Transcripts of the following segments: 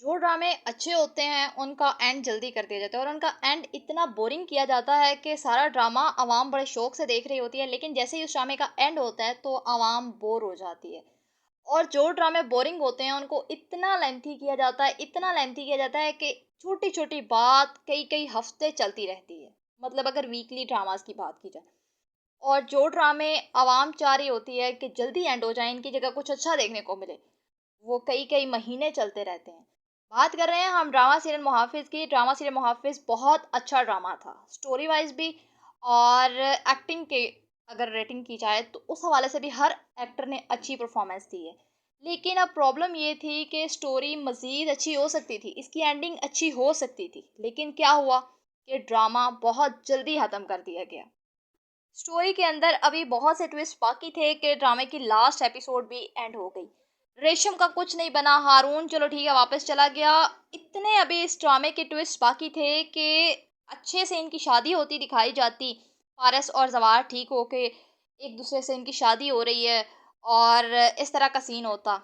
जो ड्रामे अच्छे होते हैं उनका एंड जल्दी कर दिया जाता है, और उनका एंड इतना बोरिंग किया जाता है कि सारा ड्रामा आवाम बड़े शौक से देख रही होती है, लेकिन जैसे ही उस ड्रामे का एंड होता है तो आवाम बोर हो जाती है। और जो ड्रामे बोरिंग होते हैं उनको इतना लेंथी किया जाता है, इतना लेंथी किया जाता है कि छोटी छोटी बात कई कई हफ्ते चलती रहती है। मतलब अगर वीकली ड्रामास की बात की जाए, और जो ड्रामे आवाम चाह रही होती है कि जल्दी एंड हो जाए, इनकी जगह कुछ अच्छा देखने को मिले, वो कई-कई महीने चलते रहते हैं। बात कर रहे हैं हम ड्रामा सीरियल मुहाफ़िज़ की। ड्रामा सीरियल मुहाफ़िज़ बहुत अच्छा ड्रामा था, स्टोरी वाइज़ भी और एक्टिंग के अगर रेटिंग की जाए तो उस हवाले से भी हर एक्टर ने अच्छी परफ़ॉर्मेंस दी है। लेकिन अब प्रॉब्लम ये थी कि स्टोरी मज़ीद अच्छी हो सकती थी, इसकी एंडिंग अच्छी हो सकती थी। लेकिन क्या हुआ कि ड्रामा बहुत जल्दी ख़त्म कर दिया गया। स्टोरी के अंदर अभी बहुत से ट्विस्ट बाकी थे कि ड्रामे की लास्ट एपिसोड भी एंड हो गई। रेशम का कुछ नहीं बना, हारून चलो ठीक है वापस चला गया। इतने अभी इस ड्रामे के ट्विस्ट बाकी थे कि अच्छे से इनकी शादी होती दिखाई जाती। पारस और जवार ठीक होके एक दूसरे से इनकी शादी हो रही है, और इस तरह का सीन होता।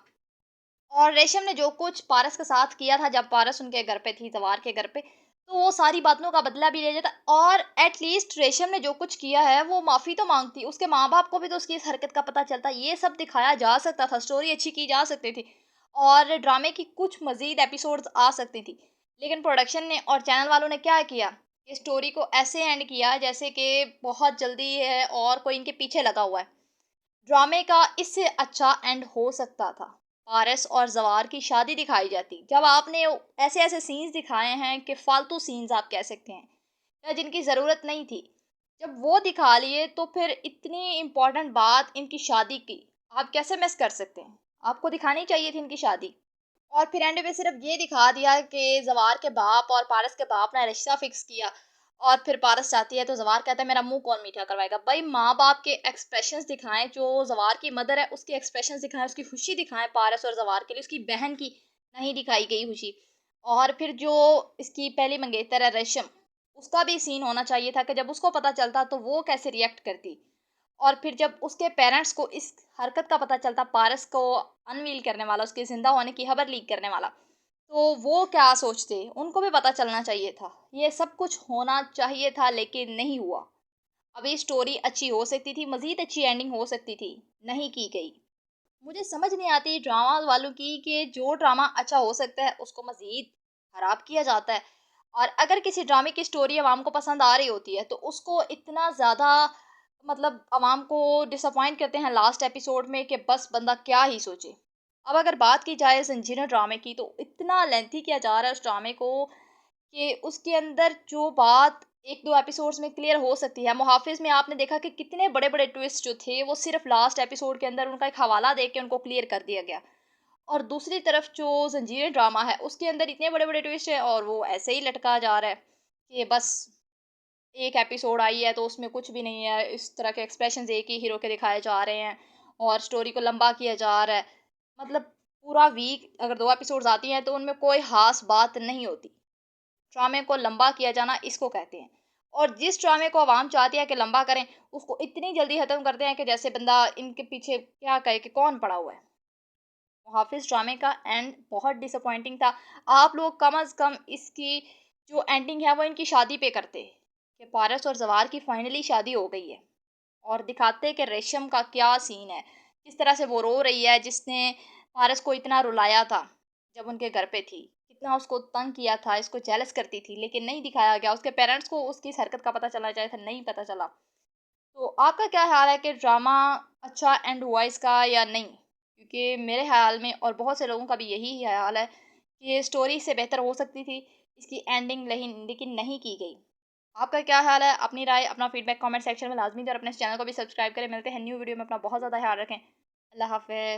और रेशम ने जो कुछ पारस के साथ किया था जब पारस उनके घर पे थी, जवार के घर पे, तो वो सारी बातों का बदला भी ले लेता। और एट लीस्ट रेशम ने जो कुछ किया है वो माफ़ी तो माँगती, उसके माँ-बाप को भी तो उसकी इस हरकत का पता चलता। ये सब दिखाया जा सकता था, स्टोरी अच्छी की जा सकती थी और ड्रामे की कुछ मज़ीद एपिसोड्स आ सकती थी। लेकिन प्रोडक्शन ने और चैनल वालों ने क्या किया कि स्टोरी को ऐसे एंड किया जैसे कि बहुत जल्दी है और कोई इनके पीछे लगा हुआ है। ड्रामे का इससे अच्छा एंड हो सकता था। पारस और जवार की शादी दिखाई जाती। जब आपने ऐसे-ऐसे सीन्स दिखाए हैं कि फालतू सीन्स आप कह सकते हैं, या जिनकी ज़रूरत नहीं थी। जब वो दिखा लिए तो फिर इतनी इम्पोर्टेंट बात इनकी शादी की, आप कैसे मिस कर सकते हैं? आपको दिखानी चाहिए थी इनकी शादी। और फिर एंड पे सिर्फ ये दिखा दिया कि ज़वार के बाप और पारस के बाप ने रिश्ता फिक्स किया, और फिर पारस जाती है तो ज़वार कहता है मेरा मुँह कौन मीठा करवाएगा। भाई माँ-बाप के एक्सप्रेशंस दिखाएँ, जो ज़वार की मदर है उसके एक्सप्रेशंस दिखाएँ, उसकी खुशी दिखाएँ पारस और ज़वार के लिए, उसकी बहन की नहीं दिखाई गई खुशी। और फिर जो इसकी पहली मंगेतर है रेशम, उसका भी सीन होना चाहिए था कि जब उसको पता चलता तो वो कैसे रिएक्ट करती। और फिर जब उसके पेरेंट्स को इस हरकत का पता चलता, पारस को अनवील करने वाला, उसके ज़िंदा होने की खबर लीक करने वाला, तो वो क्या सोचते? उनको भी पता चलना चाहिए था। ये सब कुछ होना चाहिए था लेकिन नहीं हुआ। अभी स्टोरी अच्छी हो सकती थी, मज़ीद अच्छी एंडिंग हो सकती थी, नहीं की गई। मुझे समझ नहीं आती ड्रामा वालों की कि जो ड्रामा अच्छा हो सकता है उसको मज़ीद ख़राब किया जाता है। और अगर किसी ड्रामे की स्टोरी अवाम को पसंद आ रही होती है तो उसको इतना ज़्यादा मतलब अवाम को डिसअपॉइंट करते हैं लास्ट एपिसोड में कि बस बंदा क्या ही सोचे। अब अगर बात की जाए ज़ंजीर ड्रामे की तो इतना लेंथी किया जा रहा है उस ड्रामे को कि उसके अंदर जो बात 1-2 एपिसोड्स में क्लियर हो सकती है। मुहाफ़िज़ में आपने देखा कि कितने बड़े-बड़े ट्विस्ट जो थे वो सिर्फ़ लास्ट एपिसोड के अंदर उनका एक हवाला दे के उनको क्लियर कर दिया गया। और दूसरी तरफ जो ज़ंजीर ड्रामा है उसके अंदर इतने बड़े-बड़े ट्विस्ट हैं और वो ऐसे ही लटका जा रहा है कि बस एक एपिसोड आई है तो उसमें कुछ भी नहीं है। इस तरह के एक्सप्रेशंस एक ही हीरो के दिखाए जा रहे हैं और स्टोरी को लंबा किया जा रहा है। मतलब पूरा वीक अगर 2 एपिसोड्स आती हैं तो उनमें कोई ख़ास बात नहीं होती। ड्रामे को लंबा किया जाना इसको कहते हैं। और जिस ड्रामे को अवाम चाहती है कि लंबा करें, उसको इतनी जल्दी ख़त्म करते हैं कि जैसे बंदा इनके पीछे क्या कहे कि कौन पड़ा हुआ है। मुहाफ़िज़ ड्रामे का एंड बहुत डिसअपॉइंटिंग था। आप लोग कम अज़ कम इसकी जो एंडिंग है वो इनकी शादी पे करते कि पारस और ज़वार की फाइनली शादी हो गई है, और दिखाते कि रेशम का क्या सीन है, किस तरह से वो रो रही है जिसने पारस को इतना रुलाया था जब उनके घर पे थी, कितना उसको तंग किया था, इसको जेलस करती थी, लेकिन नहीं दिखाया गया। उसके पेरेंट्स को उसकी इस हरकत का पता चलना चाहिए था, नहीं पता चला। तो आपका क्या ख़्याल है कि ड्रामा अच्छा एंड हुआ इसका या नहीं? क्योंकि मेरे ख़्याल में और बहुत से लोगों का भी यही ख़्याल है कि स्टोरी इससे बेहतर हो सकती थी, इसकी एंडिंग लेकिन नहीं की गई। आपका क्या ख़्याल है? अपनी राय, अपना फीडबैक कमेंट सेक्शन में लाज़मी दें और अपने इस चैनल को भी सब्सक्राइब करें। मिलते हैं न्यू वीडियो में। अपना बहुत ज़्यादा ख़्याल रखें। अल्लाह हाफ़िज़।